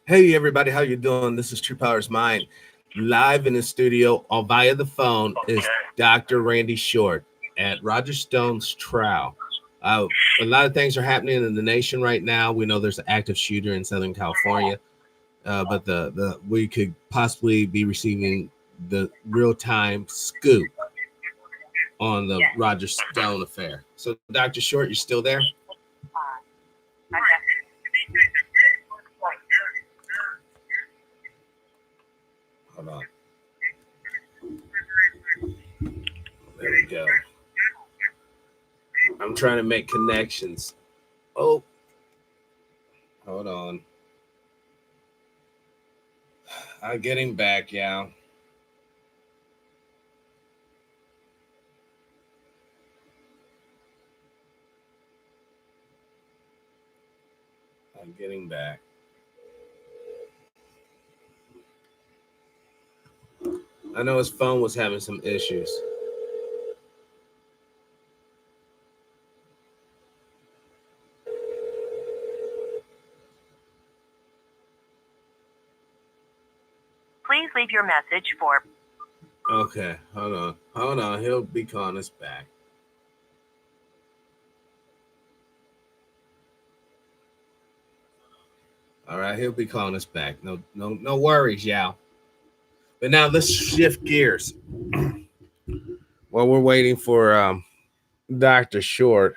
Hey everybody, how you doing? This is TruePowerIsMine. Live in the studio or via the phone is Dr. Randy Short at Roger Stone's trial. A lot of things are happening in the nation right now. We know there's an active shooter in Southern California, but the we could possibly be receiving the real time scoop on the Roger Stone affair. So, Dr. Short, you're still there? Hold on. There we go. I'm trying to make connections. Oh, hold on. I'm getting back, yeah. I'm getting back. I know his phone was having some issues. Please leave your message for. Okay, hold on. Hold on. He'll be calling us back. All right, he'll be calling us back. No worries, y'all. But now let's shift gears. While we're waiting for Dr. Short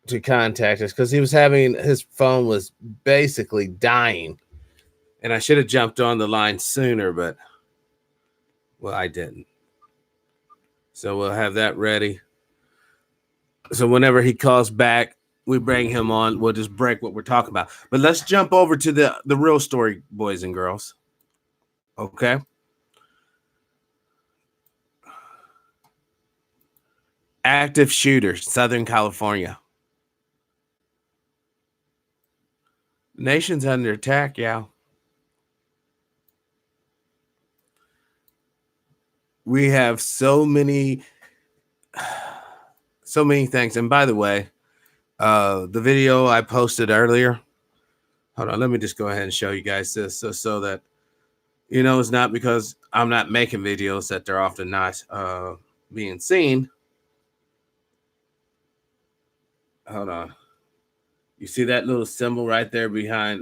to contact us, because he was having his phone was basically dying. And I should have jumped on the line sooner, but well, I didn't. So we'll have that ready. So whenever he calls back, we bring him on. We'll just break what we're talking about. But let's jump over to the real story, boys and girls. Okay. Active shooter, Southern California. The nation's under attack, y'all. We have so many things. And by the way, the video I posted earlier. Hold on, let me just go ahead and show you guys this so that you know it's not because I'm not making videos that they're often not being seen. Hold on. You see that little symbol right there beside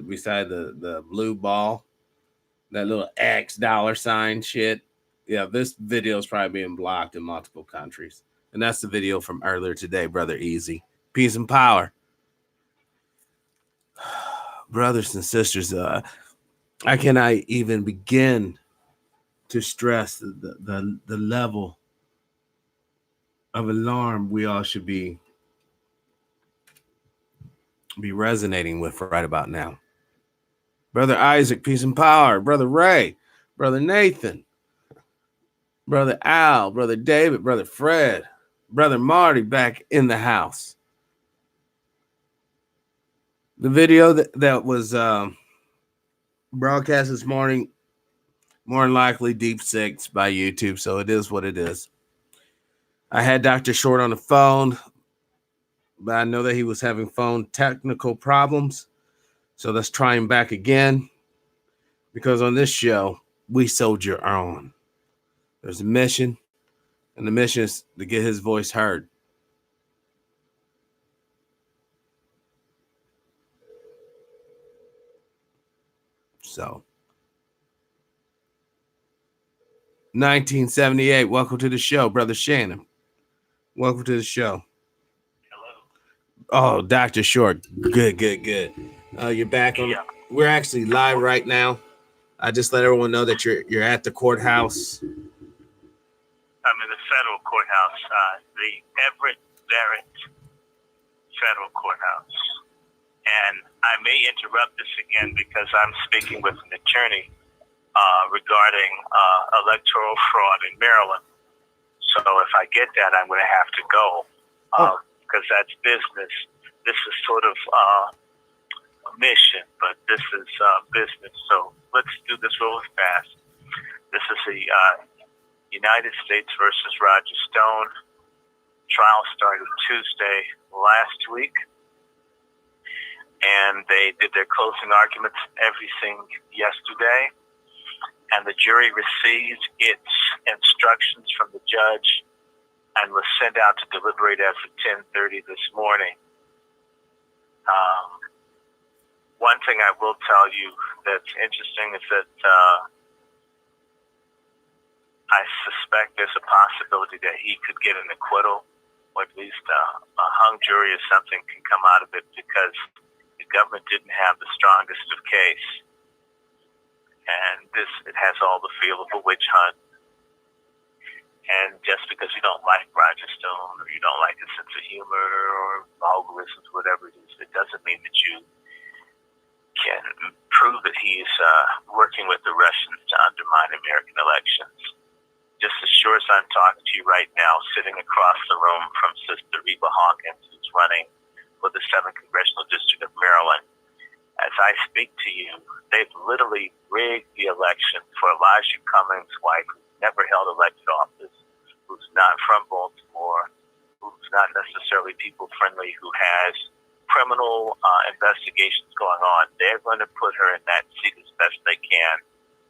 the blue ball? That little X $ shit. Yeah, this video is probably being blocked in multiple countries. And that's the video from earlier today, Brother Easy. Peace and power. Brothers and sisters, I cannot even begin to stress the level of alarm we all should be resonating with right about now. Brother Isaac, peace and power. Brother Ray, Brother Nathan, Brother Al, Brother David, Brother Fred, Brother Marty back in the house. The video that was broadcast this morning, more than likely deep six by YouTube, so it is what it is. I had Dr. Short on the phone, but I know that he was having phone technical problems. So let's try him back again, because on this show, we soldier on. There's a mission, and the mission is to get his voice heard. So, 1978, welcome to the show, Brother Shannon. Welcome to the show. Hello. Oh, Dr. Short. Good. You're back on. Yeah. We're actually live right now. I just let everyone know that you're at the courthouse. I'm in the federal courthouse, the Everett Barrett Federal Courthouse. And I may interrupt this again because I'm speaking with an attorney regarding electoral fraud in Maryland. So if I get that, I'm going to have to go because that's business. This is sort of a mission, but this is business. So let's do this real fast. This is the United States versus Roger Stone. Trial started Tuesday last week. And and they did their closing arguments, everything yesterday. And the jury received its instructions from the judge and was sent out to deliberate as of 10:30 this morning. One thing I will tell you that's interesting is that I suspect there's a possibility that he could get an acquittal, or at least a hung jury or something can come out of it, because the government didn't have the strongest of case. And it has all the feel of a witch hunt. And just because you don't like Roger Stone, or you don't like his sense of humor or vulgarisms, whatever it is, it doesn't mean that you can prove that he's working with the Russians to undermine American elections. Just as sure as I'm talking to you right now, sitting across the room from Sister Reba Hawkins, who's running for the 7th Congressional District of Maryland, as I speak to you, they've literally rigged the election for Elijah Cummings' wife, who's never held elected office, who's not from Baltimore, who's not necessarily people-friendly, who has criminal investigations going on. They're going to put her in that seat as best they can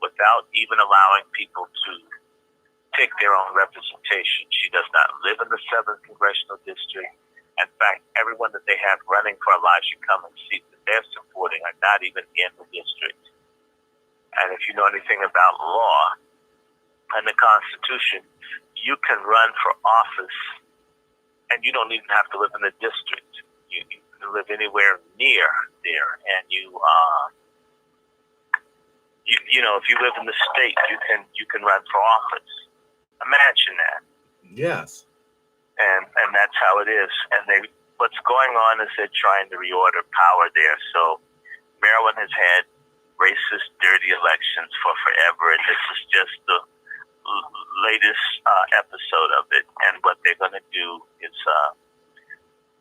without even allowing people to pick their own representation. She does not live in the 7th Congressional District. In fact, everyone that they have running for Elijah Cummings' seat that they're supporting are not even in the district. And if you know anything about law and the Constitution, you can run for office and you don't even have to live in the district. You can live anywhere near there, and you know, if you live in the state, you can run for office. Imagine that. Yes. And that's how it is. And what's going on is they're trying to reorder power there. So Maryland has had racist, dirty elections for forever, and this is just the latest episode of it. And what they're going to do is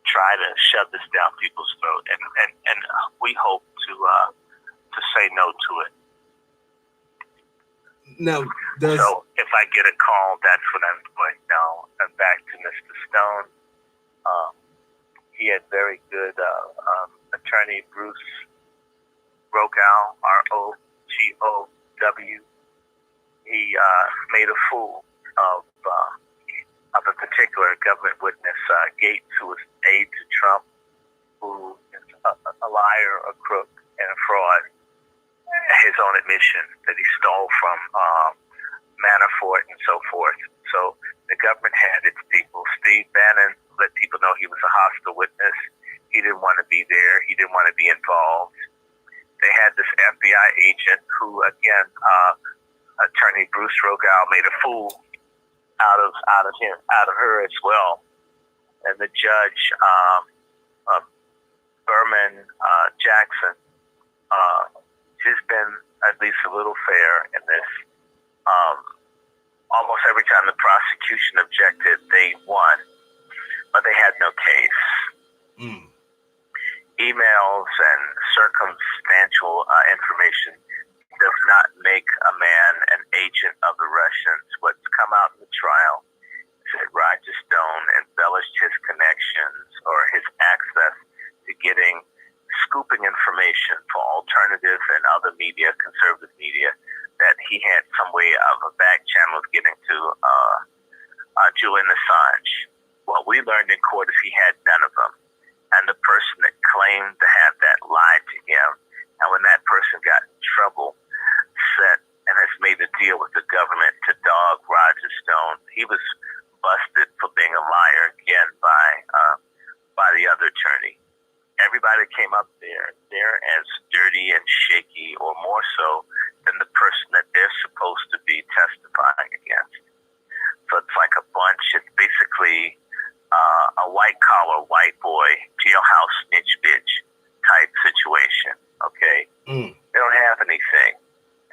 try to shove this down people's throat, and we hope to say no to it. Now, so if I get a call, that's what I'm doing. Now, I'm back to Mr. Stone. He had very good attorney Bruce Rogow, R-O-G-O-W. He made a fool of a particular government witness, Gates, who was aide to Trump, who is a liar, a crook, and a fraud. His own admission that he stole from Manafort and so forth. So the government had its people. Steve Bannon let people know he was a hostile witness. He didn't want to be there. He didn't want to be involved. They had this FBI agent who, again, attorney Bruce Rogow made a fool out of her as well. And the judge, Berman Jackson, she's been at least a little fair in this. Almost every time the prosecution objected, they won, but they had no case. Emails and circumstantial information does not make a man an agent of the Russians. What's come out in the trial is that Roger Stone embellished his connections or his access to getting scooping information for alternative and other media, conservative media, that he had some way of a back channel of getting to Julian Assange. What we learned in court is he had none of them. And the person that claimed to have that lied to him. And when that person got in trouble, said and has made a deal with the government to dog Roger Stone, he was busted for being a liar again by the other attorney. Everybody came up there, they're as dirty and shaky or more so than the person that they're supposed to be testifying against. So it's like a bunch, it's basically a white-collar, white boy, jailhouse snitch bitch type situation, okay? They don't have anything,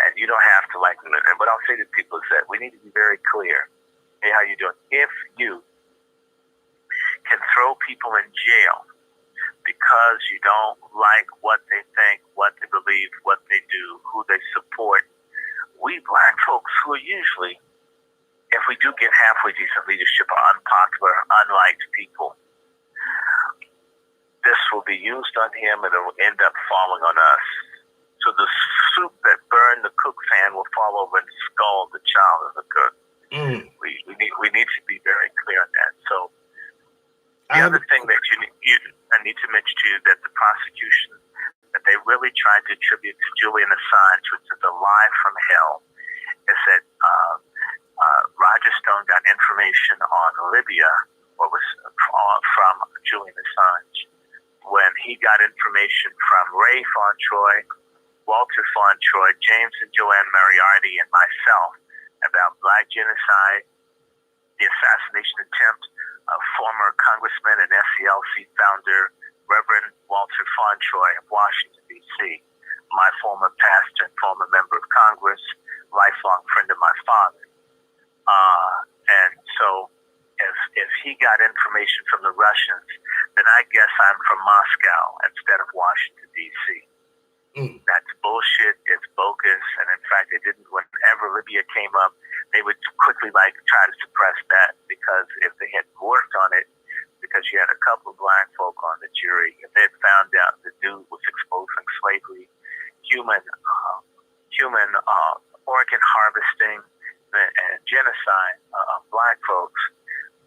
and you don't have to like them. And what I'll say to people is that we need to be very clear. Hey, how you doing? If you can throw people in jail because you don't like what they think, what they believe, what they do, who they support, we black folks who are usually, if we do get halfway decent leadership, are unpopular, unliked people, this will be used on him and it will end up falling on us. So the soup that burned the cook's hand will fall over and scald the child of the cook. We need to be very clear on that. So the other thing that I need to mention to you that the prosecution that they really tried to attribute to Julian Assange, which is a lie from hell, is that Roger Stone got information on Libya, what was from Julian Assange, when he got information from Ray Fauntroy, Walter Fauntroy, James and Joanne Moriarty, and myself about black genocide, the assassination attempt of former Congressman and SCLC founder Reverend Walter Fauntroy of Washington, D.C., my former pastor and former member of Congress, lifelong friend of my father. And so if he got information from the Russians, then I guess I'm from Moscow instead of Washington, D.C. That's bullshit. It's bogus. And in fact, whenever Libya came up, they would quickly try to suppress that, because if they had worked on it, because you had a couple of black folk on the jury, if they had found out the dude was exposing slavery, human organ harvesting, and genocide of black folks,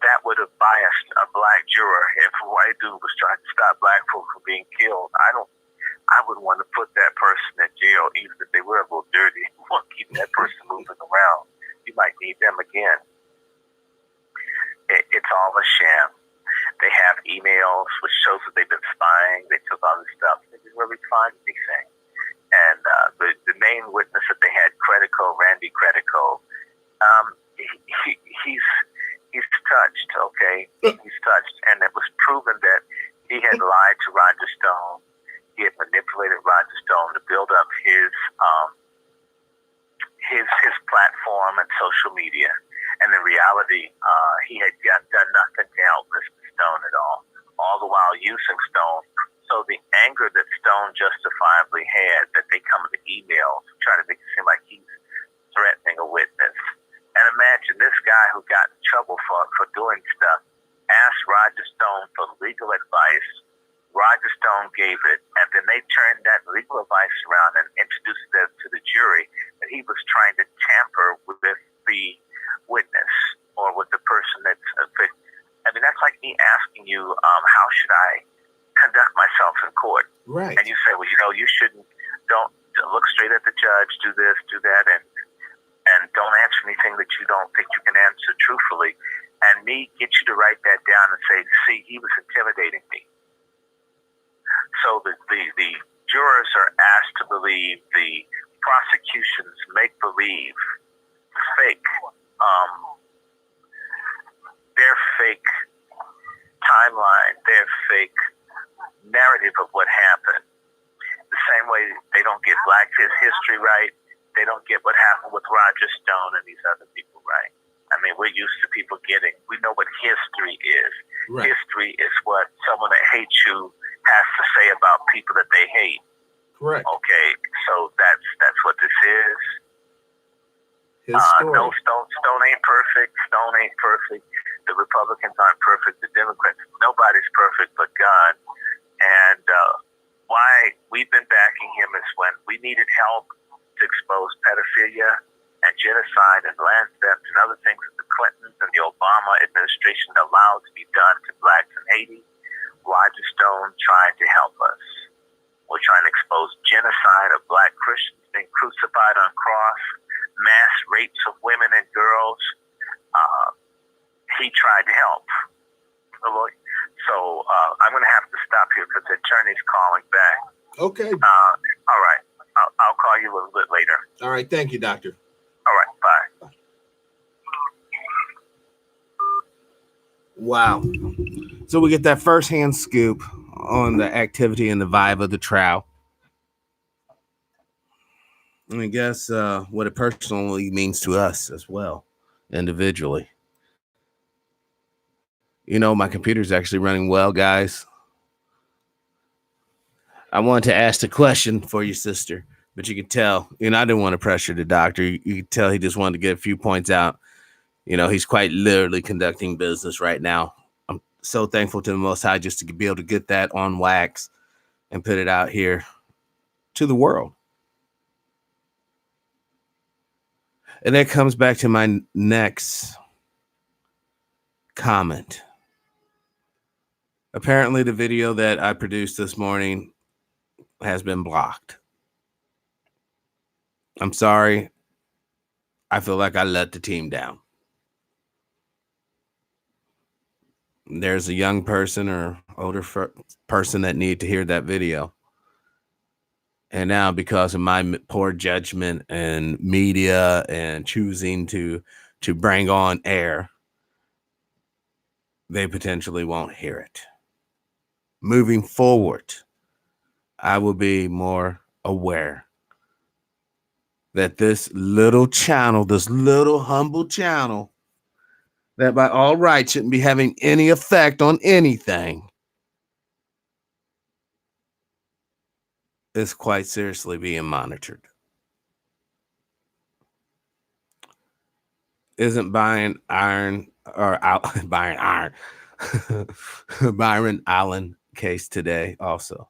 that would have biased a black juror. If a white dude was trying to stop black folks from being killed, I would want to put that person in jail, even if they were a little dirty. You want to keep that person moving around. You might need them again. It's all a sham. They have emails which shows that they've been spying. They took all this stuff. They didn't really find anything. And the main witness that they had, Randy Credico, he's touched, okay? He's touched. And it was proven that he had lied to Roger Stone. He had manipulated Roger Stone to build up his platform and social media. And in reality, he had done nothing to help Mr. Stone at all the while using Stone. So the anger that Stone justifiably had, that they come with the emails, try to make it seem like he's threatening a witness. And imagine this guy who got in trouble for doing stuff, asked Roger Stone for legal advice. Roger Stone gave it, and then they turned that legal advice around and introduced it to the jury that he was trying to tamper with the witness or with the person that's affected. I mean, that's like me asking you, how should I conduct myself in court? Right. And you say, well, you don't look straight at the judge, do this, do that, and don't answer anything that you don't think you can answer truthfully. And me get you to write that down and say, see, he was intimidating me. So the jurors are asked to believe the prosecution's make-believe, fake, their fake timeline, their fake narrative of what happened. The same way they don't get Black history right, they don't get what happened with Roger Stone and these other people right. I mean, we're used to people we know what history is. Right. History is what someone that hates you has to say about people that they hate. Correct. Okay, so that's what this is. His story. No, Stone ain't perfect. Stone ain't perfect. The Republicans aren't perfect. The Democrats, nobody's perfect but God. And why we've been backing him is when we needed help to expose pedophilia and genocide and land theft and other things that the Clintons and the Obama administration allowed to be done to blacks in Haiti. Roger Stone tried to help us. We're trying to expose genocide of black Christians being crucified on cross, mass rapes of women and girls. He tried to help. So I'm going to have to stop here because the attorney's calling back. Okay. All right. I'll call you a little bit later. All right. Thank you, doctor. All right. Bye. Wow. So we get that firsthand scoop on the activity and the vibe of the trial. And I guess what it personally means to us as well, individually. You know, my computer's actually running well, guys. I wanted to ask a question for you, sister, but you could tell, I didn't want to pressure the doctor. You could tell he just wanted to get a few points out. He's quite literally conducting business right now. I'm so thankful to the Most High just to be able to get that on wax and put it out here to the world. And that comes back to my next comment. Apparently, the video that I produced this morning has been blocked. I'm sorry. I feel like I let the team down. There's a young person or older person that need to hear that video. And now, because of my poor judgment and media and choosing to bring on air, they potentially won't hear it. Moving forward, I will be more aware that this little channel, this little humble channel, that by all rights shouldn't be having any effect on anything, is quite seriously being monitored. Isn't Byron Iron or Byron Iron Byron Allen case today also?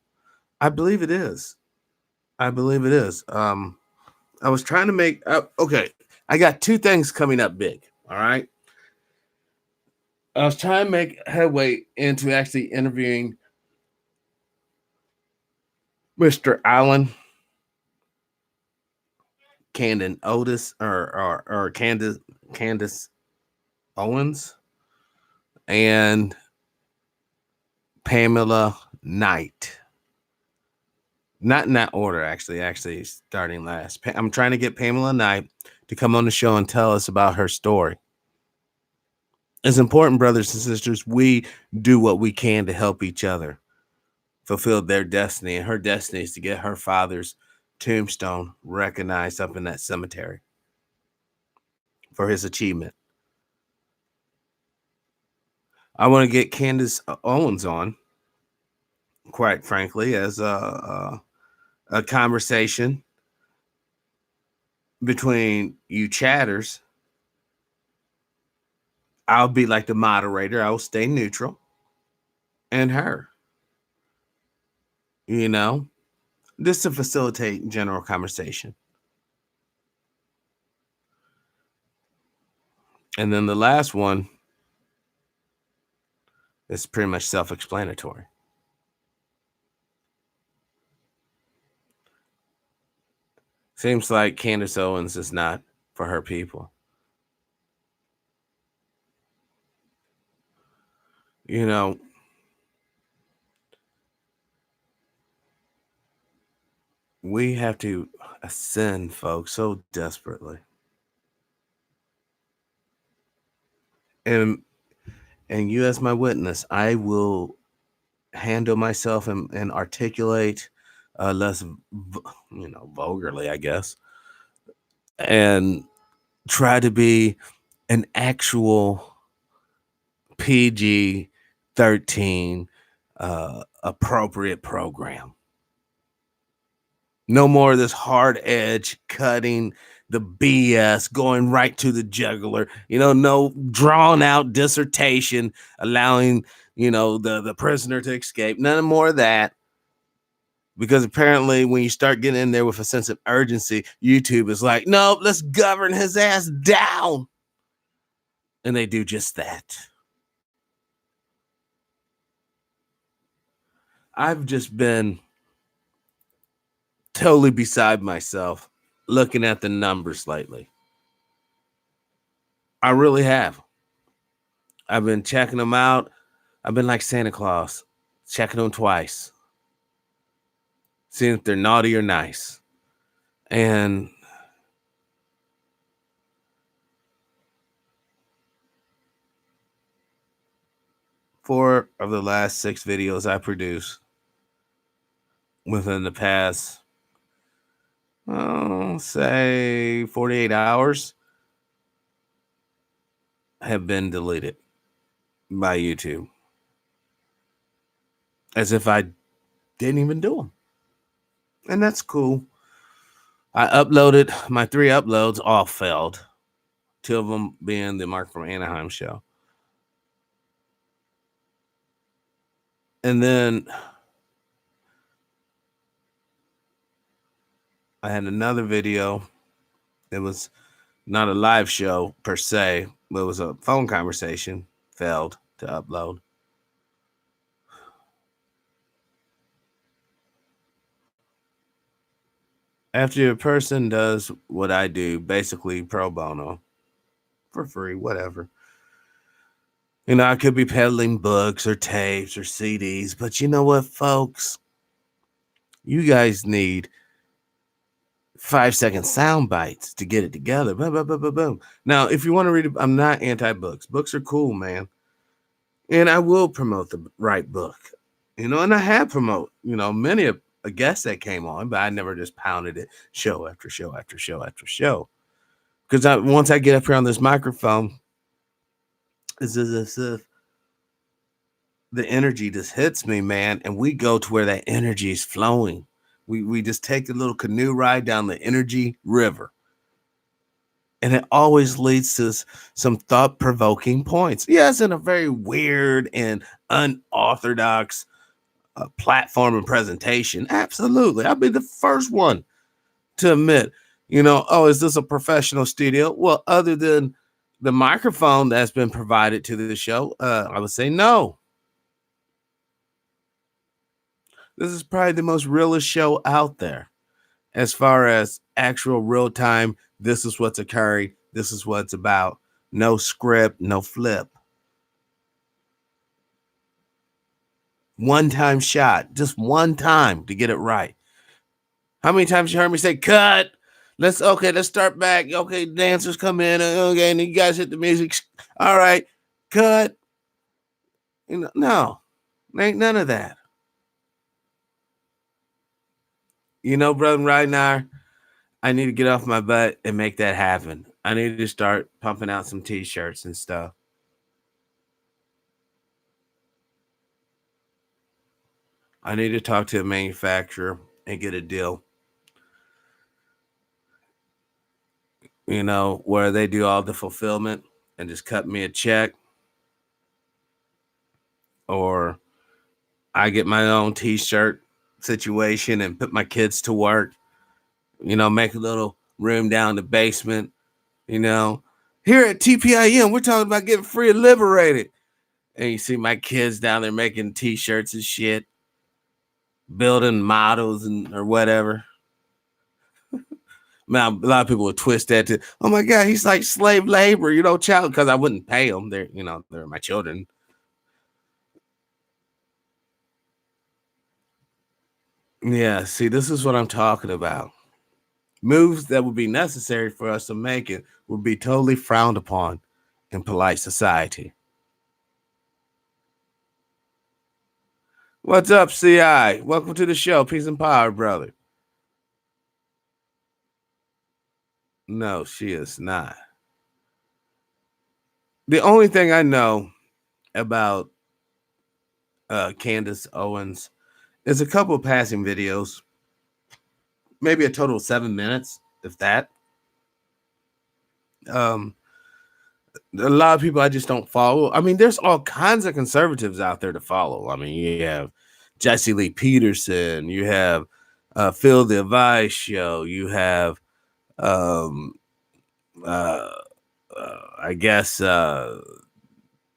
I believe it is. I believe it is. I was trying to make okay. I got two things coming up big. All right. I was trying to make headway into actually interviewing Mr. Allen Candon Otis or Candace Owens and Pamela Knight. Not in that order, actually starting last. I'm trying to get Pamela Knight to come on the show and tell us about her story. It's important, brothers and sisters, we do what we can to help each other fulfill their destiny. And her destiny is to get her father's tombstone recognized up in that cemetery for his achievement. I want to get Candace Owens on, quite frankly, as a conversation between you chatters. I'll be like the moderator. I will stay neutral. And her. You know, just to facilitate general conversation. And then the last one is pretty much self-explanatory. Seems like Candace Owens is not for her people. You know, we have to ascend, folks, so desperately. And you as my witness, I will handle myself and articulate less, vulgarly, I guess, and try to be an actual PG-13 appropriate program. No more of this hard edge cutting, the BS, going right to the jugular, no drawn out dissertation, allowing, the prisoner to escape. None more of that. Because apparently when you start getting in there with a sense of urgency, YouTube is like, no, let's govern his ass down. And they do just that. I've just been totally beside myself looking at the numbers lately. I really have. I've been checking them out. I've been like Santa Claus, checking them twice, seeing if they're naughty or nice. And four of the last 6 videos I produced within the past, say 48 hours have been deleted by YouTube. As if I didn't even do them. And that's cool. I uploaded my 3 uploads, all failed. 2 of them being the Mark from Anaheim show. And then I had another video. It was not a live show per se, but it was a phone conversation. Failed to upload. After a person does what I do, basically pro bono, for free, whatever. You know, I could be peddling books or tapes or CDs, but you know what, folks? You guys need 5-second sound bites to get it together. Boom, boom, boom, boom, boom. Now, if you want to read it, I'm not anti-books. Books are cool, man. And I will promote the right book. You know, and I have promote, many a guest that came on, but I never just pounded it show after show after show after show. Because once I get up here on this microphone, it's as if the energy just hits me, man, and we go to where that energy is flowing. We just take a little canoe ride down the energy river. And it always leads to some thought-provoking points. Yes, in a very weird and unorthodox platform and presentation. Absolutely. I'll be the first one to admit, oh, is this a professional studio? Well, other than the microphone that's been provided to the show, I would say no. This is probably the most realest show out there as far as actual real time. This is what's occurring. This is what it's about. No script, no flip. One time shot, just one time to get it right. How many times you heard me say cut? Let's start back. Okay, dancers come in. Okay, and you guys hit the music. All right, cut. No, ain't none of that. Brother, right now, I need to get off my butt and make that happen. I need to start pumping out some t-shirts and stuff. I need to talk to a manufacturer and get a deal. Where they do all the fulfillment and just cut me a check. Or I get my own t-shirt situation and put my kids to work. Make a little room down in the basement. Here at TPIM, we're talking about getting free and liberated. And you see my kids down there making t-shirts and shit, building models or whatever. Man, a lot of people would twist that to, oh my God, he's like slave labor, child, because I wouldn't pay them. They're my children. Yeah, see, this is what I'm talking about. Moves that would be necessary for us to make it would be totally frowned upon in polite society. What's up, CI? Welcome to the show. Peace and power, brother. No, she is not. The only thing I know about Candace Owens is a couple of passing videos, maybe a total of 7 minutes, if that. A lot of people I just don't follow. I mean, there's all kinds of conservatives out there to follow. I mean, you have Jesse Lee Peterson, you have Phil the Advice Show, you have I guess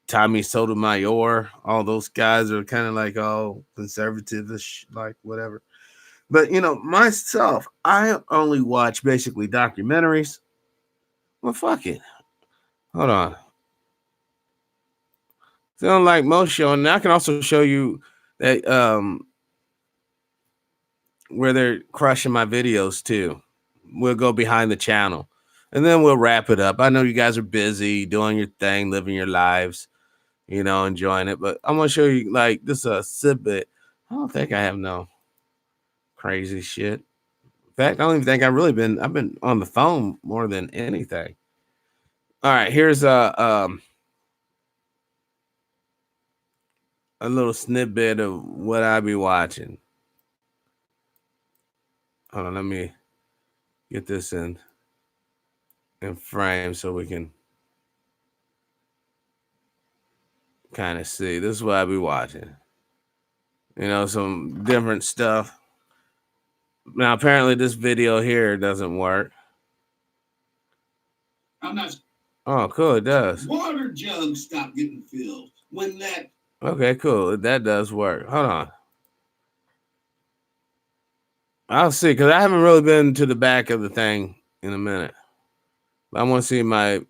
Tommy Sotomayor. All those guys are kind of like all conservative-ish, like whatever. But myself, I only watch basically documentaries. Well, fuck it. Hold on. So unlike most shows, and I can also show you that where they're crushing my videos too. We'll go behind the channel. And then we'll wrap it up. I know you guys are busy doing your thing, living your lives, enjoying it. But I'm going to show you, like, this is a snippet. I don't think I have no crazy shit. In fact, I don't even think I've been on the phone more than anything. All right, here's a little snippet of what I be watching. Hold on, let me get this in frame so we can kind of see. This is what I be watching. some different stuff. Now, apparently, this video here doesn't work. I'm not. Oh, cool. It does. Water jugs stop getting filled when that. Okay, cool. That does work. Hold on. I'll see, because I haven't really been to the back of the thing in a minute. I want to see my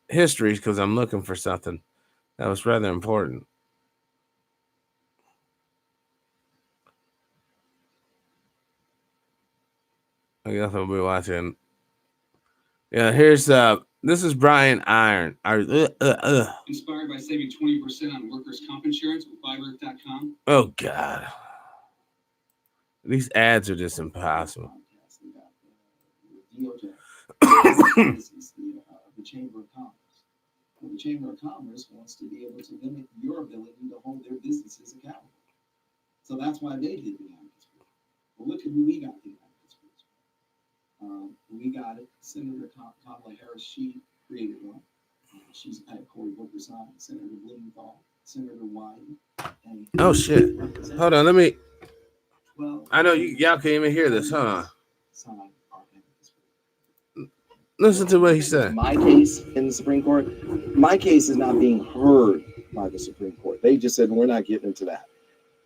histories because I'm looking for something that was rather important. I guess I'll be watching. Yeah, here's this is Brian Iron. Inspired by saving 20% on workers' comp insurance with Fiverr.com. Oh God. These ads are just impossible. The Chamber of Commerce. Well, the Chamber of Commerce wants to be able to limit your ability to hold their businesses accountable. So that's why they did the amicus brief. Well, look at who we got the amicus brief. We got it. Senator Kamala Harris, she created one. She's had Cory Booker sign, Senator Blumenthal, Senator Wyden. And oh shit! Hold on, let me. Well, I know y'all can't even hear this. Hold on. Sign our amicus brief. Listen to what he said. My case in the Supreme Court, my case is not being heard by the Supreme Court. They just said we're not getting into that.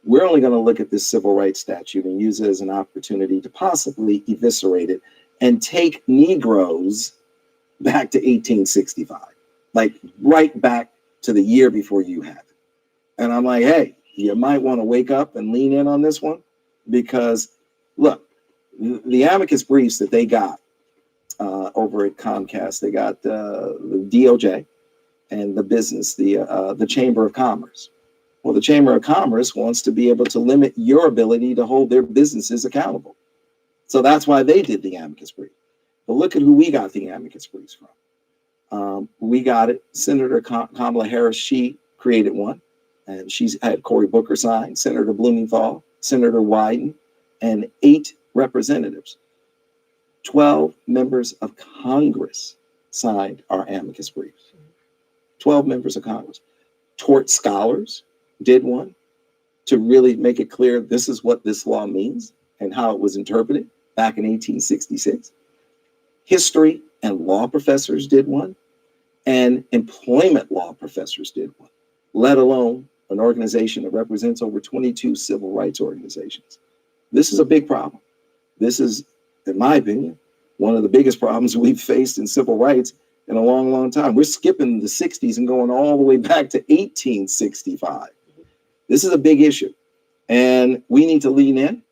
We're only going to look at this civil rights statute and use it as an opportunity to possibly eviscerate it and take Negroes back to 1865, like right back to the year before you had it. And I'm like, hey, you might want to wake up and lean in on this one, because look, the amicus briefs that they got over at Comcast, they got the DOJ and the business, the Chamber of Commerce. Well, the Chamber of Commerce wants to be able to limit your ability to hold their businesses accountable. So that's why they did the amicus brief. But look at who we got the amicus briefs from. We got it. Senator Kamala Harris, she created one, and she's had Cory Booker sign, Senator Blumenthal, Senator Wyden, and 8 representatives. 12 members of Congress signed our amicus briefs. 12 members of Congress. Tort scholars did one to really make it clear this is what this law means and how it was interpreted back in 1866. History and law professors did one, and employment law professors did one, let alone an organization that represents over 22 civil rights organizations. This is a big problem. This is, in my opinion, one of the biggest problems we've faced in civil rights in a long, long time. We're skipping the 60s and going all the way back to 1865. This is a big issue, and we need to lean in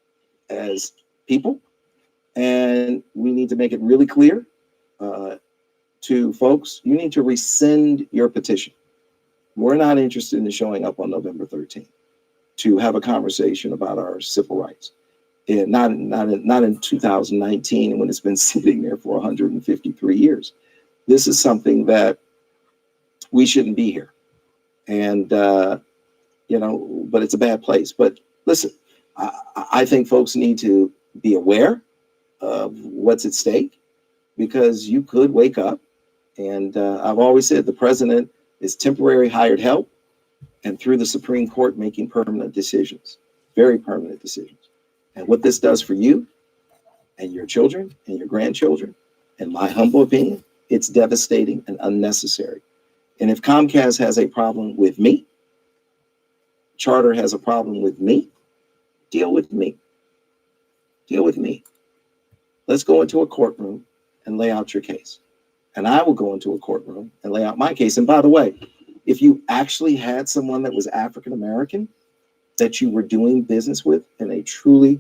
as people, and we need to make it really clear to folks, you need to rescind your petition. We're not interested in showing up on November 13th to have a conversation about our civil rights. And not in 2019 when it's been sitting there for 153 years. This is something that we shouldn't be here. And, but it's a bad place. But listen, I think folks need to be aware of what's at stake, because you could wake up. And I've always said the president is temporary hired help, and through the Supreme Court making permanent decisions, very permanent decisions. And what this does for you and your children and your grandchildren, in my humble opinion, it's devastating and unnecessary. And if Comcast has a problem with me, Charter has a problem with me, deal with me. Deal with me. Let's go into a courtroom and lay out your case. And I will go into a courtroom and lay out my case. And by the way, if you actually had someone that was African American that you were doing business with in a truly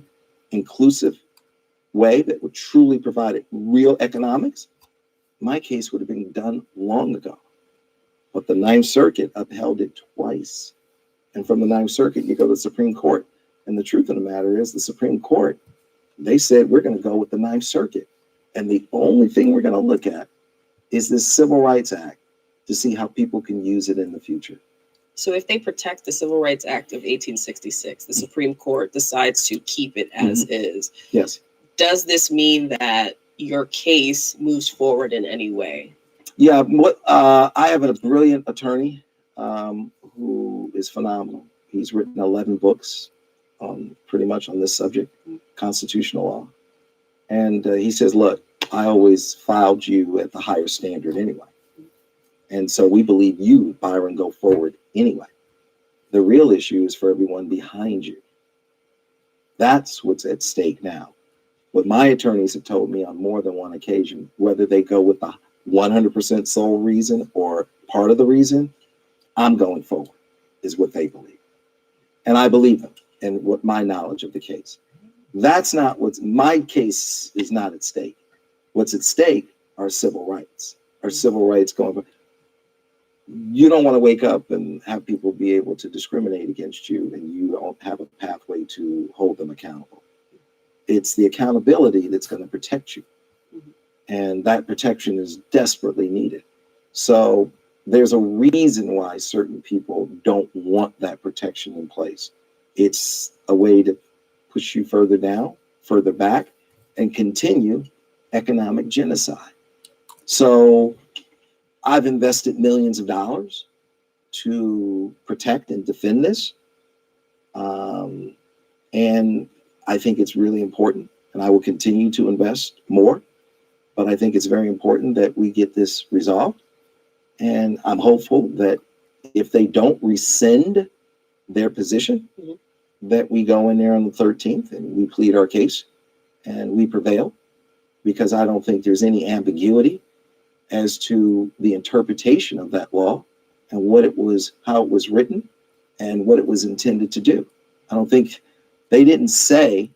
inclusive way that would truly provide real economics, my case would have been done long ago. But the Ninth Circuit upheld it twice. And from the Ninth Circuit, you go to the Supreme Court. And the truth of the matter is the Supreme Court, they said, we're going to go with the Ninth Circuit. And the only thing we're going to look at is this Civil Rights Act to see how people can use it in the future. So if they protect the Civil Rights Act of 1866, the Supreme Court decides to keep it as is. Yes. Does this mean that your case moves forward in any way? Yeah, I have a brilliant attorney who is phenomenal. He's written 11 books. pretty much on this subject, constitutional law. And he says, look, I always filed you at the higher standard anyway. And so we believe you, Byron, go forward anyway. The real issue is for everyone behind you. That's what's at stake now. What my attorneys have told me on more than one occasion, whether they go with the 100% sole reason or part of the reason, I'm going forward, is what they believe. And I believe them and what my knowledge of the case. That's not what's, my case is not at stake. What's at stake are civil rights. Are civil rights going, you don't want to wake up and have people be able to discriminate against you and you don't have a pathway to hold them accountable. It's the accountability that's going to protect you. And that protection is desperately needed. So there's a reason why certain people don't want that protection in place. It's a way to push you further down, further back, and continue economic genocide. So I've invested millions of dollars to protect and defend this. And I think it's really important, and I will continue to invest more. But I think it's very important that we get this resolved. And I'm hopeful that if they don't rescind their position, that we go in there on the 13th and we plead our case and we prevail, because I don't think there's any ambiguity as to the interpretation of that law and what it was, how it was written and what it was intended to do. I don't think they didn't say,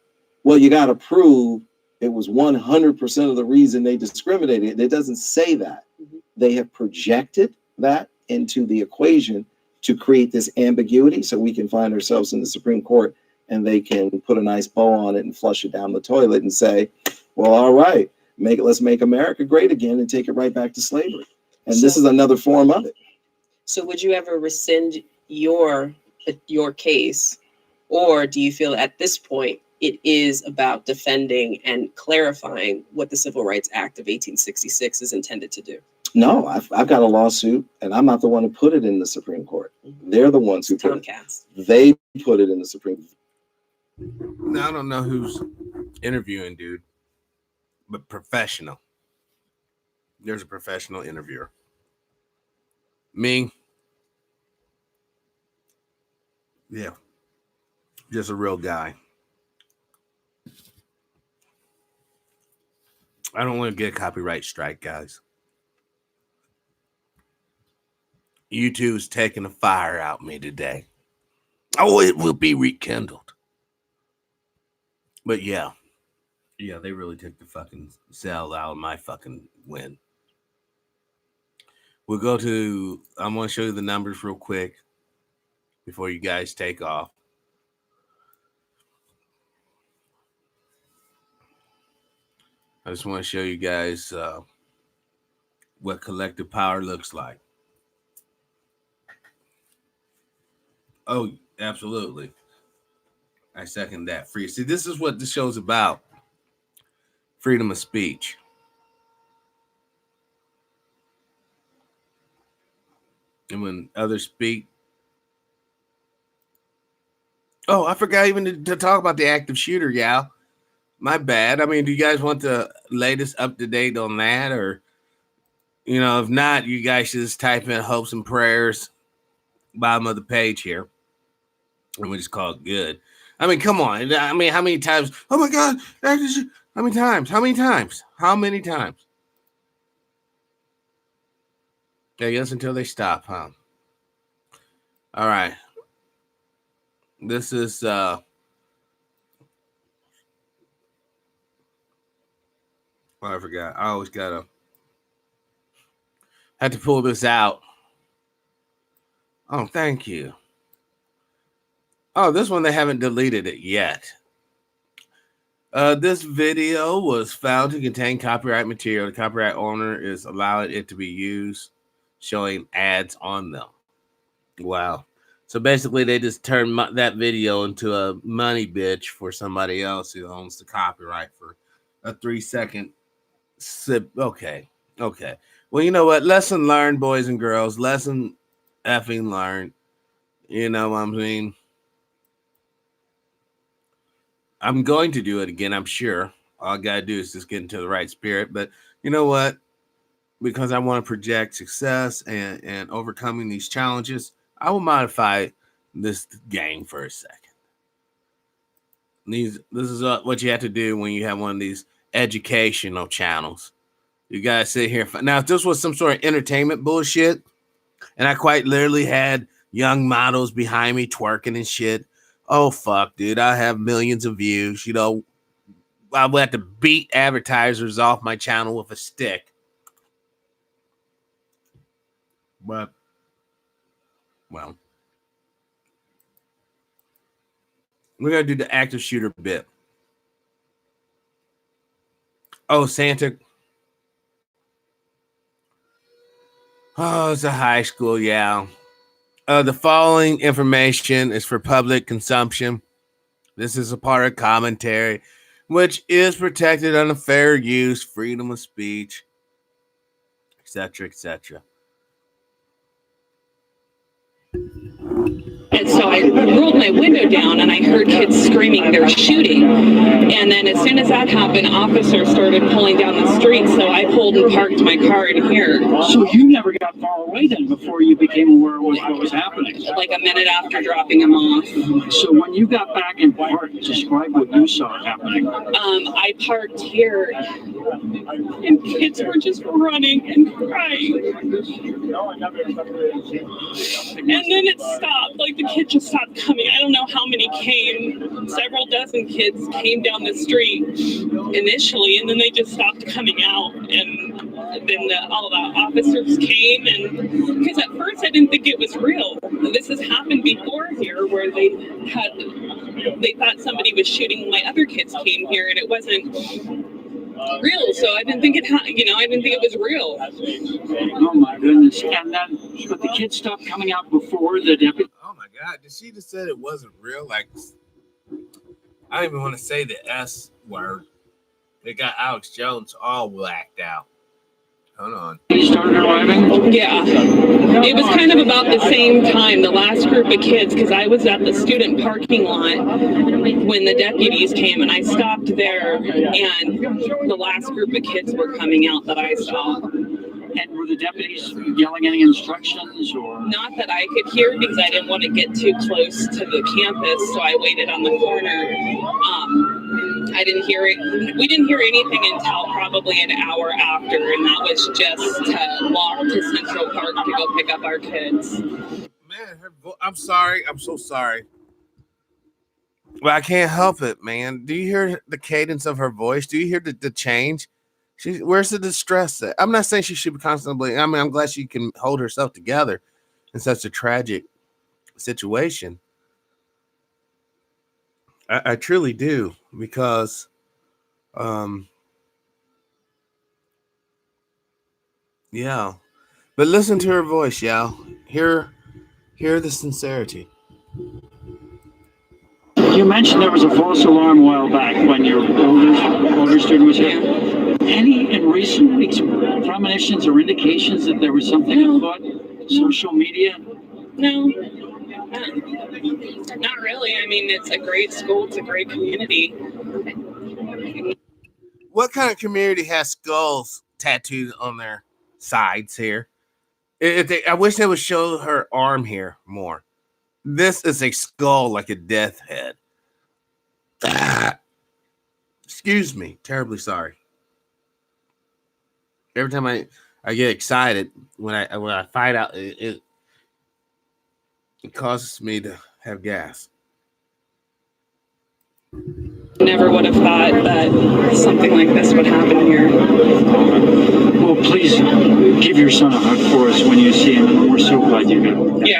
well, you got to prove it was 100% of the reason they discriminated. It doesn't say that. They have projected that into the equation to create this ambiguity so we can find ourselves in the Supreme Court and they can put a nice bow on it and flush it down the toilet and say, well, all right, let's make America great again and take it right back to slavery. And this is another form of it. So would you ever rescind your case, or do you feel at this point it is about defending and clarifying what the Civil Rights Act of 1866 is intended to do? No, I've got a lawsuit, and I'm not the one who put it in the Supreme Court. They're the ones who put it. They put it in the Supreme Court. Now, I don't know who's interviewing, dude, but professional. There's a professional interviewer. Me. Yeah. Just a real guy. I don't want to get a copyright strike, guys. YouTube's taking a fire out me today. Oh, it will be rekindled. But yeah, they really took the fucking sell out of my fucking win. I'm going to show you the numbers real quick before you guys take off. I just want to show you guys what collective power looks like. Oh, absolutely. I second that. Free. See, this is what this show's about. Freedom of speech. And when others speak. Oh, I forgot even to talk about the active shooter, y'all. My bad. I mean, do you guys want the latest up to date on that? Or, if not, you guys should just type in hopes and prayers, bottom of the page here. And we just call it good. I mean, come on. I mean, how many times? Oh my God. How many times? How many times? How many times? I guess until they stop, huh? All right. This is oh, I forgot. I always had to pull this out. Oh, thank you. Oh, this one, they haven't deleted it yet. This video was found to contain copyright material. The copyright owner is allowing it to be used, showing ads on them. Wow. So basically, they just turned that video into a money bitch for somebody else who owns the copyright for a 3-second sip. Okay. Well, you know what? Lesson learned, boys and girls. Lesson effing learned. You know what I mean? I'm going to do it again, I'm sure. All I gotta do is just get into the right spirit. But you know what? Because I want to project success and overcoming these challenges, I will modify this game for a second. This is what you have to do when you have one of these educational channels. You gotta sit here. Now, if this was some sort of entertainment bullshit, and I quite literally had young models behind me twerking and shit, oh fuck, dude, I have millions of views. You know, I would have to beat advertisers off my channel with a stick. But, well, we're gonna do the active shooter bit. Oh, Santa. Oh, it's a high school, yeah. The following information is for public consumption. This is a part of commentary, which is protected under fair use, freedom of speech, etc., etc. And so I rolled my window down and I heard kids screaming, they're shooting. And then as soon as that happened, officers started pulling down the street. So I pulled and parked my car in here. So you never got far away then before you became aware of what was happening? Like a minute after dropping them off. So when you got back and parked, describe what you saw happening. I parked here and kids were just running and crying. And then it stopped. Like the kids just stopped coming. I don't know how many came. Several dozen kids came down the street initially, and then they just stopped coming out. And then all the officers came, and because at first I didn't think it was real. This has happened before here, where they thought somebody was shooting. My other kids came here, and it wasn't real. So I didn't think I didn't think it was real. Oh my goodness! And then, but the kids stopped coming out before the deputy. Oh my God! Did she just said it wasn't real? Like, I don't even want to say the S word. They got Alex Jones all whacked out. Hold on. He started arriving? Yeah. It was kind of about the same time, the last group of kids, because I was at the student parking lot when the deputies came, and I stopped there, and the last group of kids were coming out that I saw. And were the deputies yelling any instructions or? Not that I could hear, because I didn't want to get too close to the campus, so I waited on the corner. I didn't hear it. We didn't hear anything until probably an hour after, and that was just to walk to Central Park to go pick up our kids. Man, I'm sorry. I'm so sorry. But I can't help it, man. Do you hear the cadence of her voice? Do you hear the change? Where's the distress at? I'm not saying she should be constantly. I mean, I'm glad she can hold herself together in such a tragic situation. I truly do, because yeah. But listen to her voice, y'all. Hear the sincerity. You mentioned there was a false alarm a while back when your older student was here. Any in recent weeks premonitions or indications that there was something afoot? Social media? No, not really. I mean, it's a great school. It's a great community. What kind of community has skulls tattooed on their sides here? I wish they would show her arm here more. This is a skull, like a death head. Excuse me. Terribly sorry. Every time I get excited when I find out, it causes me to have gas. Never would have thought that something like this would happen here. Well, please give your son a hug for us when you see him, and we're so glad you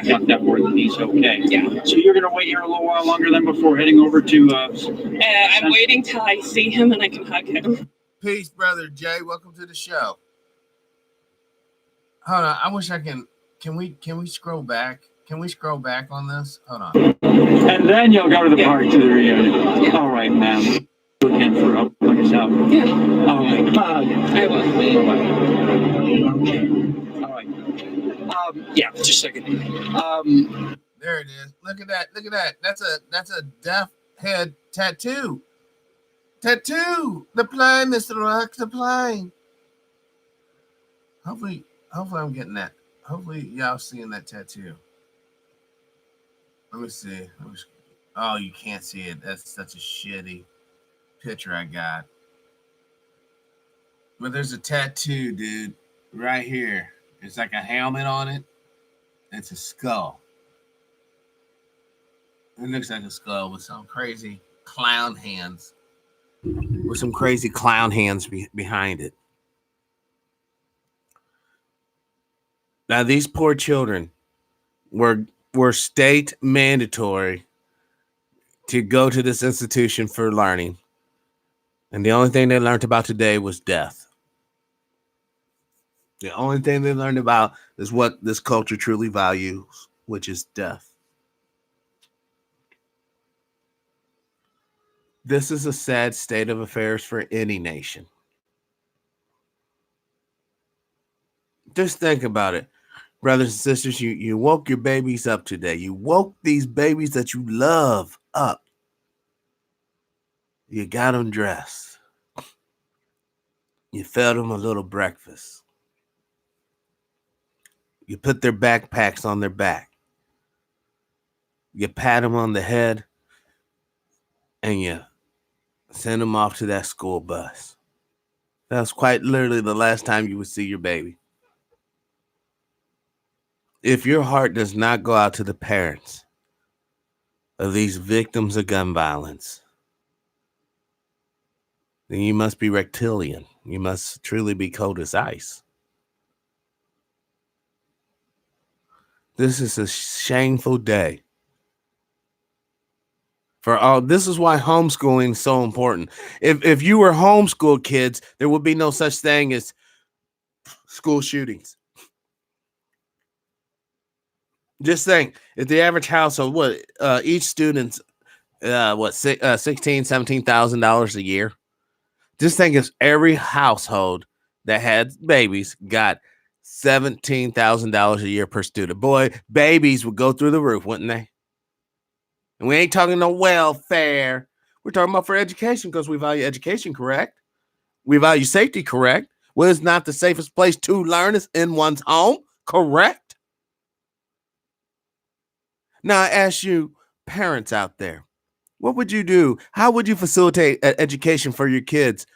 got that word that he's okay. Yeah. So you're going to wait here a little while longer then before heading over to... I'm waiting till I see him and I can hug him. Peace, Brother Jay. Welcome to the show. Hold on. I wish I can we scroll back? Can we scroll back on this? Hold on. And then you'll go to the park to the reunion. Yeah. All right, ma'am. Looking for helping us out. Yeah. All right. I will. Okay. All right. Yeah, just a second. There it is. Look at that. Look at that. That's a death head tattoo. Tattoo the plane, Mr. Rock, the plane. Hopefully I'm getting that. Hopefully y'all seeing that tattoo. Let me see. Oh, you can't see it. That's such a shitty picture I got. But there's a tattoo, dude, right here. It's like a helmet on it. It's a skull. It looks like a skull with some crazy clown hands. With some crazy clown hands behind it. Now, these poor children were state mandatory to go to this institution for learning. And the only thing they learned about today was death. The only thing they learned about is what this culture truly values, which is death. This is a sad state of affairs for any nation. Just think about it. Brothers and sisters, you woke your babies up today. You woke these babies that you love up. You got them dressed. You fed them a little breakfast. You put their backpacks on their back. You pat them on the head. And you send them off to that school bus. That's quite literally the last time you would see your baby. If your heart does not go out to the parents of these victims of gun violence, then you must be reptilian. You must truly be cold as ice. This is a shameful day. For all, this is why homeschooling is so important. If you were homeschooled kids, there would be no such thing as school shootings. Just think, if the average household, each student's $16,000, $17,000 a year. Just think if every household that had babies got $17,000 a year per student. Boy, babies would go through the roof, wouldn't they? And we ain't talking no welfare. We're talking about for education because we value education, correct? We value safety, correct? Well, it's not the safest place to learn is in one's home, correct? Now, I ask you, parents out there, what would you do? How would you facilitate education for your kids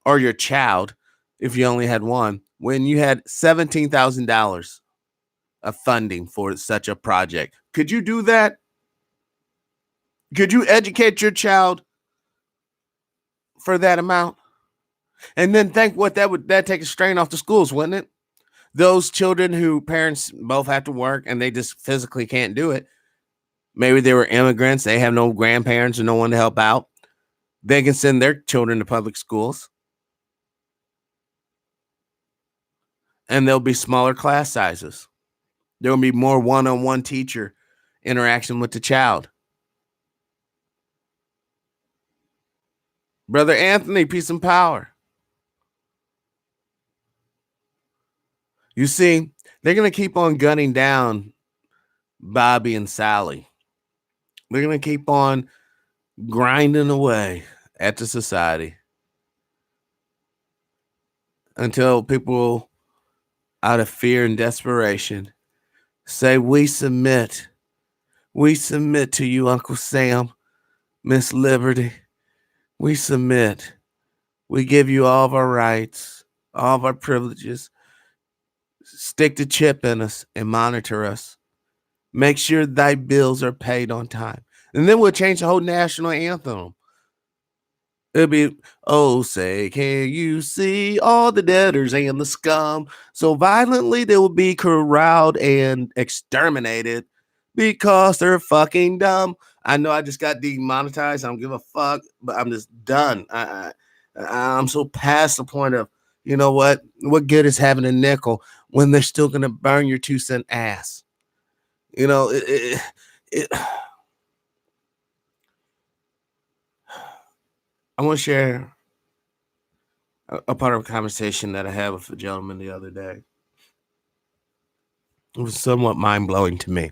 or your child if you only had one when you had $17,000 of funding for such a project? Could you do that? Could you educate your child for that amount? And then think what that take a strain off the schools, wouldn't it? Those children who parents both have to work and they just physically can't do it. Maybe they were immigrants. They have no grandparents or no one to help out. They can send their children to public schools. And there'll be smaller class sizes. There will be more one-on-one teacher interaction with the child. Brother Anthony, peace and power. You see, they're going to keep on gunning down Bobby and Sally. They're going to keep on grinding away at the society until people, out of fear and desperation, say, we submit to you, Uncle Sam, Miss Liberty. We submit. We give you all of our rights, all of our privileges. Stick the chip in us and monitor us. Make sure thy bills are paid on time. And then we'll change the whole national anthem. It'll be, oh, say, can you see all the debtors and the scum? So violently they will be corralled and exterminated because they're fucking dumb. I know I just got demonetized. I don't give a fuck, but I'm just done. I'm so past the point of, you know what good is having a nickel when they're still going to burn your 2-cent ass? You know, I want to share a part of a conversation that I had with a gentleman the other day. It was somewhat mind-blowing to me.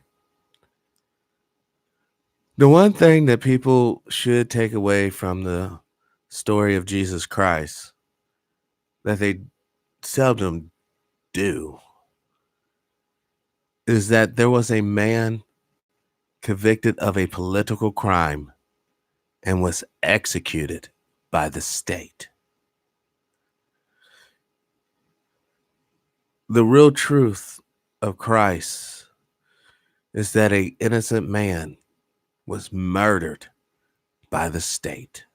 The one thing that people should take away from the story of Jesus Christ that they seldom do is that there was a man convicted of a political crime and was executed by the state. The real truth of Christ is that an innocent man was murdered by the state.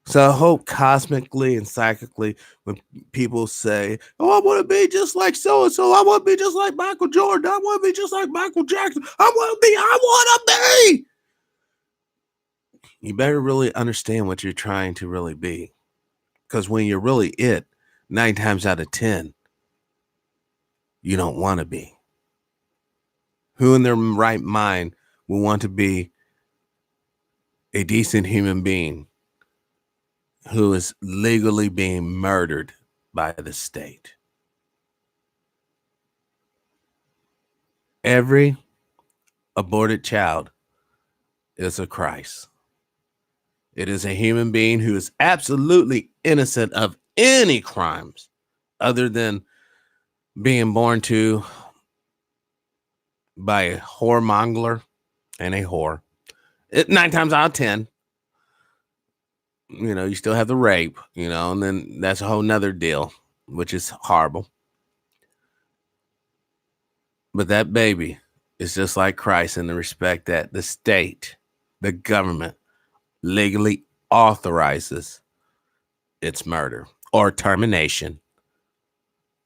So I hope cosmically and psychically, when people say, oh, I want to be just like so-and-so, I want to be just like Michael Jordan, I want to be just like Michael Jackson, I want to be, you better really understand what you're trying to really be. Because when you're really it, 9 times out of 10, you don't want to be. Who in their right mind will want to be a decent human being who is legally being murdered by the state? Every aborted child is a Christ. It is a human being who is absolutely innocent of any crimes other than being born to by a whoremonger and a whore. 9 times out of 10, you still have the rape, and then that's a whole nother deal, which is horrible. But that baby is just like Christ in the respect that the state, the government, legally authorizes its murder or termination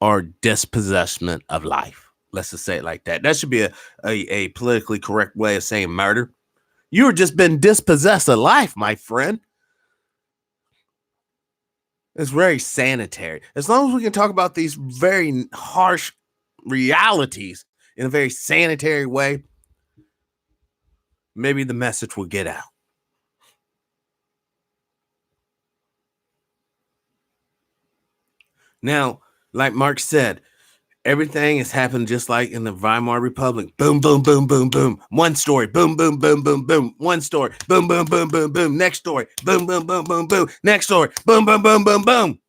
or dispossession of life. Let's just say it like that. That should be a politically correct way of saying murder. You've just been dispossessed of life, my friend. It's very sanitary. As long as we can talk about these very harsh realities in a very sanitary way, maybe the message will get out. Now, like Marx said, everything has happened just like in the Weimar Republic. Boom, boom, boom, boom, boom. One story. Boom, boom, boom, boom, boom. One story. Boom, boom, boom, boom, boom. Next story. Boom, boom, boom, boom, boom. Next story. Boom, boom, boom, boom, boom.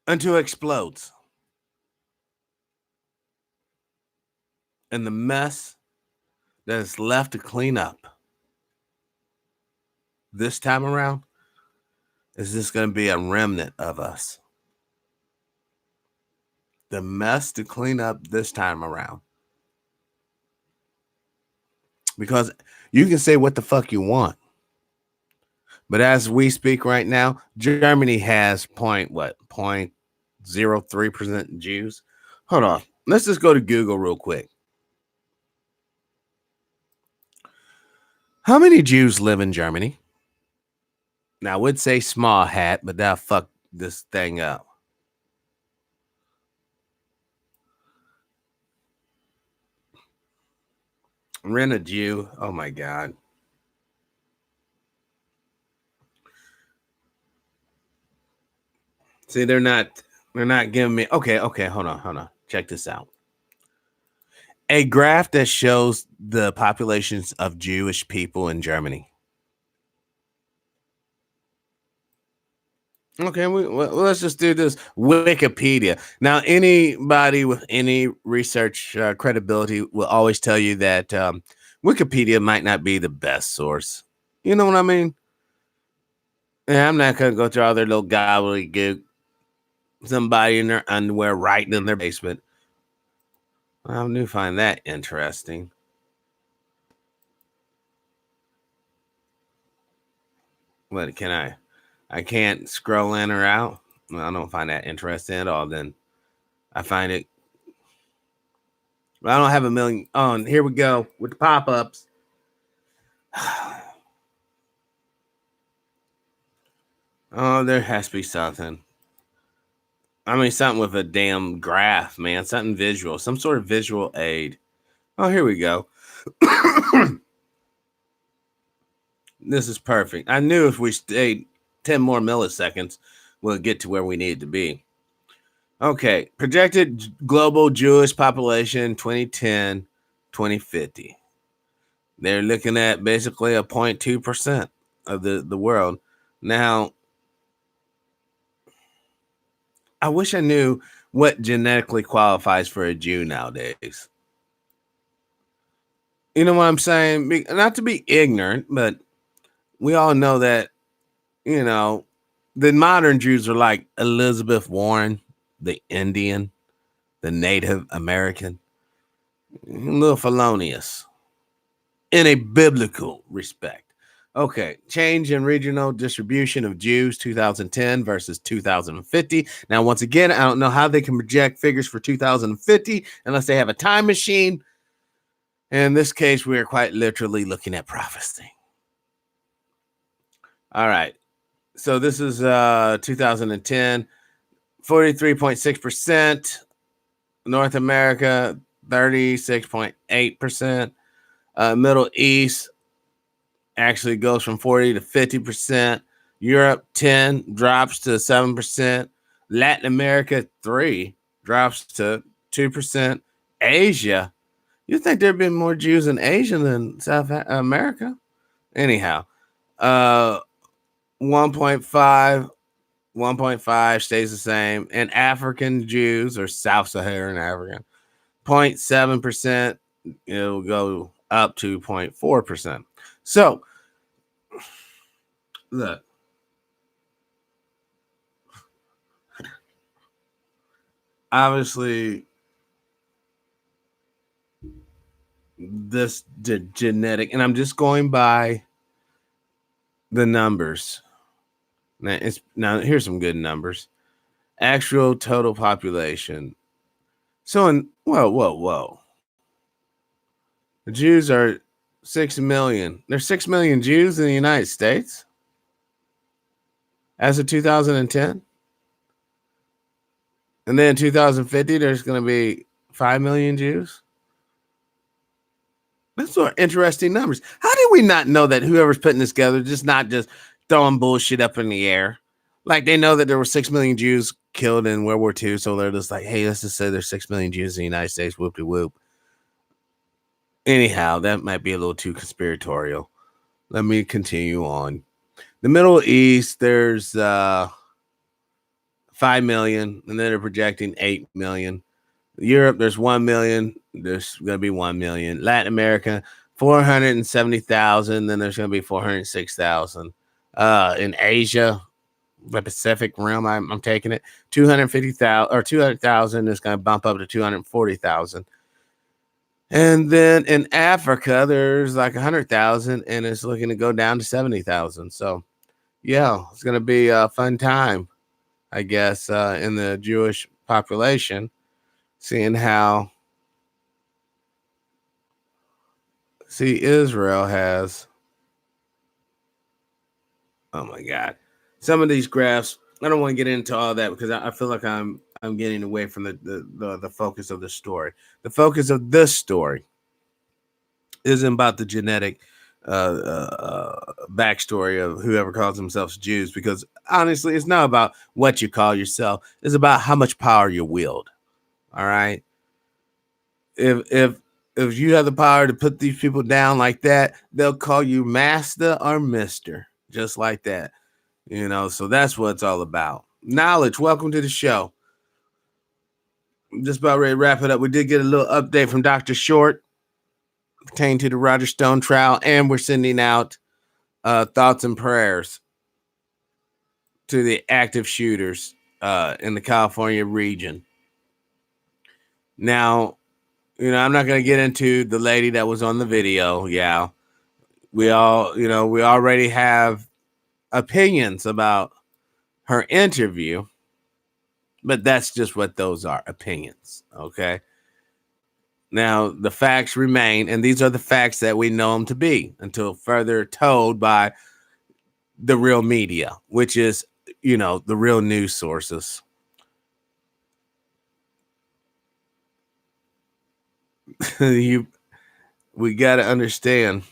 Until it explodes. And the mess that is left to clean up this time around is just going to be a remnant of us. The mess to clean up this time around. Because you can say what the fuck you want. But as we speak right now, Germany has 0.03% Jews. Hold on. Let's just go to Google real quick. How many Jews live in Germany? Now, I would say small hat, but that'll fuck this thing up. Rent a Jew. Oh my God. See, they're not giving me. Okay, hold on. Check this out. A graph that shows the populations of Jewish people in Germany. Okay, let's just do this. Wikipedia. Now, anybody with any research credibility will always tell you that Wikipedia might not be the best source. You know what I mean? Yeah, I'm not going to go through all their little gobbledygook. Somebody in their underwear writing in their basement. I do find that interesting. What can I can't scroll in or out. Well, I don't find that interesting at all. Then I find it. I don't have a million. Oh, and here we go with the pop-ups. Oh, there has to be something. I mean, something with a damn graph, man. Something visual. Some sort of visual aid. Oh, here we go. This is perfect. I knew if we stayed 10 more milliseconds, we'll get to where we need to be. Okay. Projected global Jewish population 2010 2050. They're looking at basically a 0.2% of the world. Now, I wish I knew what genetically qualifies for a Jew nowadays. You know what I'm saying? Not to be ignorant, but we all know that, you know, the modern Jews are like Elizabeth Warren, the Indian, the Native American, a little felonious in a biblical respect. Okay, change in regional distribution of Jews 2010 versus 2050. Now, once again, I don't know how they can project figures for 2050 unless they have a time machine. In this case, we are quite literally looking at prophecy. All right. So this is 2010, 43.6%. North America, 36.8%. Middle East actually goes from 40 to 50%. Europe, 10, drops to 7%. Latin America, 3, drops to 2%. Asia, you think there'd been more Jews in Asia than South America? Anyhow, 1.5 stays the same. And African Jews, or South Saharan African, 0.7%. It'll go up to 0.4%. So, look, obviously, the genetic, and I'm just going by the numbers. Now here's some good numbers. Actual total population. So whoa. The Jews are 6 million. There's 6 million Jews in the United States as of 2010. And then in 2050, there's going to be 5 million Jews. Those are interesting numbers. How did we not know that whoever's putting this together just not just throwing bullshit up in the air? Like, they know that there were 6 million Jews killed in World War II, so they're just like, hey, let's just say there's 6 million Jews in the United States, whoop-de-whoop. Anyhow, that might be a little too conspiratorial. Let me continue on. The Middle East, there's 5 million, and then they're projecting 8 million. Europe, there's 1 million. There's going to be 1 million. Latin America, 470,000. Then there's going to be 406,000. In Asia, the Pacific realm, I'm taking it, 250,000 or 200,000 is going to bump up to 240,000. And then in Africa, there's like 100,000, and it's looking to go down to 70,000. So, yeah, it's going to be a fun time, I guess, in the Jewish population, seeing how Israel has. Oh my God, some of these graphs. I don't want to get into all that because I feel like I'm getting away from the focus of the story. The focus of this story isn't about the genetic backstory of whoever calls themselves Jews, because honestly, it's not about what you call yourself. It's about how much power you wield. All right. If you have the power to put these people down like that, they'll call you master or mister, just like that. You know, so that's what it's all about. Knowledge, welcome to the show. I'm just about ready to wrap it up. We did get a little update from Dr. Short pertaining to the Roger Stone trial, and we're sending out thoughts and prayers to the active shooters in the California region. Now, you know, I'm not going to get into the lady that was on the video. Yeah, we already have opinions about her interview, but that's just what those are, opinions. Okay. Now, the facts remain, and these are the facts that we know them to be until further told by the real media, which is, you know, the real news sources. We got to understand.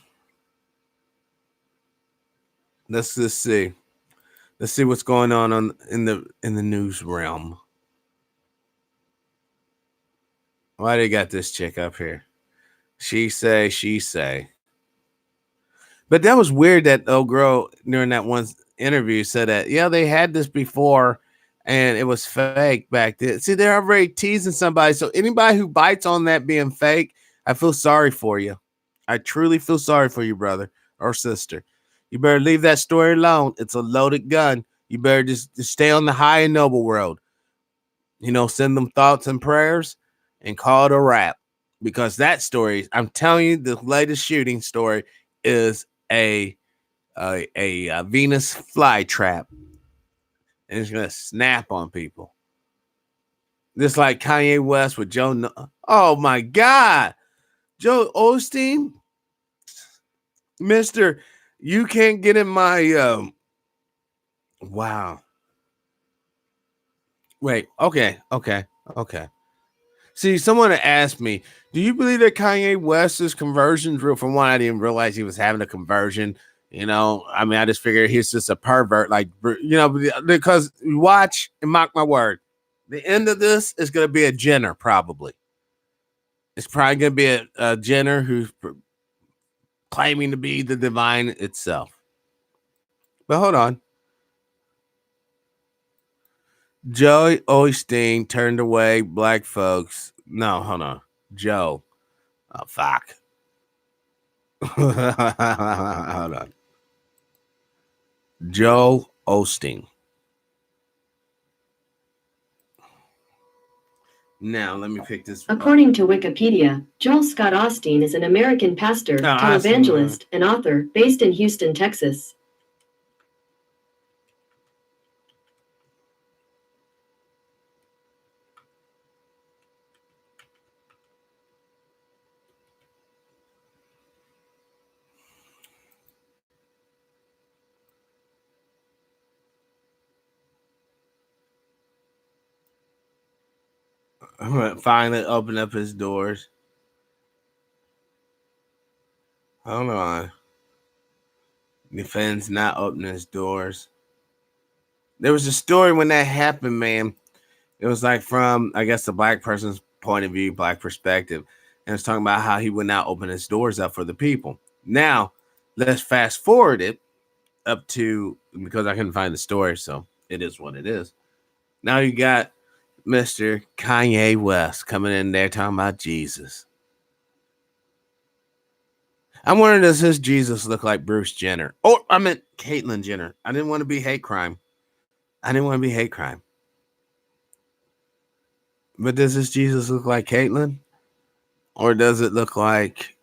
Let's just see. Let's see what's going on in the news realm. Why they got this chick up here? She say. But that was weird that old girl during that one interview said that, yeah, they had this before and it was fake back then. See, they're already teasing somebody. So anybody who bites on that being fake, I feel sorry for you. I truly feel sorry for you, brother or sister. You better leave that story alone. It's a loaded gun. You better just stay on the high and noble road. Send them thoughts and prayers and call it a wrap. Because that story, I'm telling you, the latest shooting story is a Venus flytrap, and it's gonna snap on people. Just like Kanye West with Joe. Oh my God, Joe Osteen, Mister, you can't get in my. Wow. Wait. Okay. See, someone asked me, "Do you believe that Kanye West's conversion's real?" From one, I didn't realize he was having a conversion. I just figured he's just a pervert, because you watch and mark my word. The end of this is going to be a Jenner, probably. It's probably going to be a Jenner who's claiming to be the divine itself. But hold on. Joey Osteen turned away black folks. No, hold on. Joe. Oh, fuck. Hold on. Joe Osteen. Now, let me pick this. According to Wikipedia, Joel Scott Osteen is an American pastor, televangelist, and author based in Houston, Texas. I'm gonna finally open up his doors. Hold on. Defense not opening his doors. There was a story when that happened, man. It was like from, I guess, the black person's point of view, black perspective. And it's talking about how he would not open his doors up for the people. Now, let's fast forward it up to, because I couldn't find the story, so it is what it is. Now you got Mr. Kanye West coming in there talking about Jesus. I'm wondering, does his Jesus look like Bruce Jenner? Or, I meant Caitlyn Jenner. I didn't want to be hate crime. But does this Jesus look like Caitlyn? Or does it look like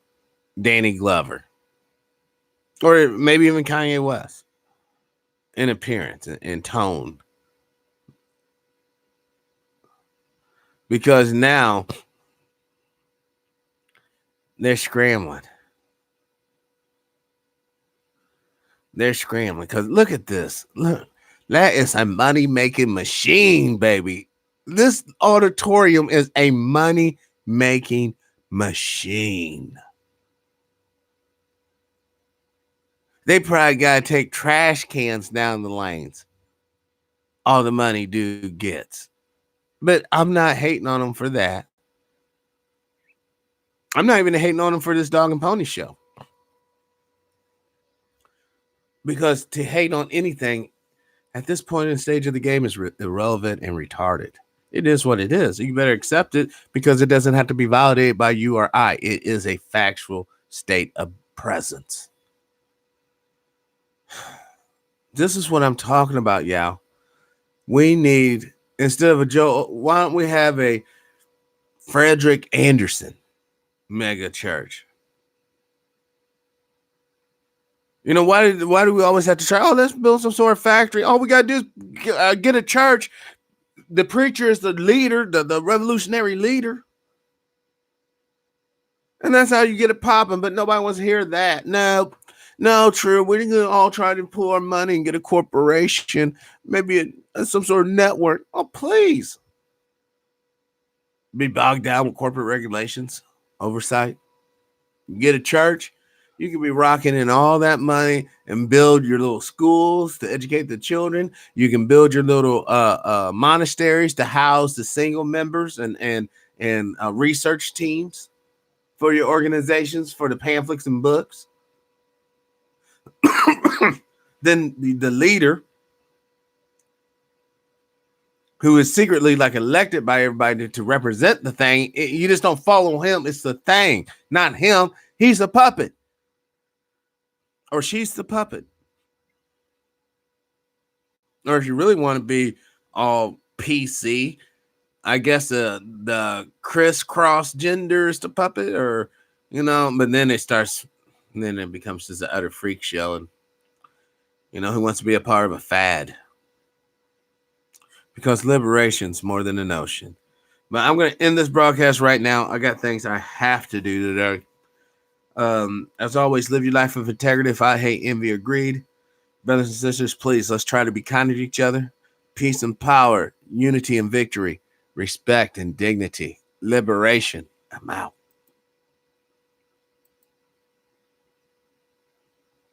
Danny Glover? Or maybe even Kanye West? In appearance, in tone. Because now they're scrambling. Because look at this. Look, that is a money-making machine, baby. This auditorium is a money-making machine. They probably got to take trash cans down the lanes. All the money dude gets. But I'm not hating on him for that. I'm not even hating on him for this dog and pony show. Because to hate on anything at this point in the stage of the game is irrelevant and retarded. It is what it is. You better accept it because it doesn't have to be validated by you or I. It is a factual state of presence. This is what I'm talking about, y'all. We need, instead of a Joe, why don't we have a Frederick Anderson mega church? Why do we always have to try? Oh, let's build some sort of factory. All we got to do is get a church. The preacher is the leader, the revolutionary leader. And that's how you get it popping. But nobody wants to hear that. No, true. We're going to all try to pull our money and get a corporation, maybe some sort of network. Oh, please. Be bogged down with corporate regulations, oversight. Get a church. You can be rocking in all that money and build your little schools to educate the children. You can build your little monasteries to house the single members and research teams. for your organizations, for the pamphlets and books. Then the leader, who is secretly like elected by everybody to represent the thing, you just don't follow him. It's the thing, not him. He's a puppet, or she's the puppet. Or if you really want to be all PC, I guess the crisscross gender is the puppet, or but then then it becomes just an utter freak show, and who wants to be a part of a fad? Because liberation's more than a notion. But I'm going to end this broadcast right now. I got things I have to do today. As always, live your life of integrity. If I hate, envy, or greed, brothers and sisters, please, let's try to be kind to each other. Peace and power, unity and victory, respect and dignity, liberation. I'm out.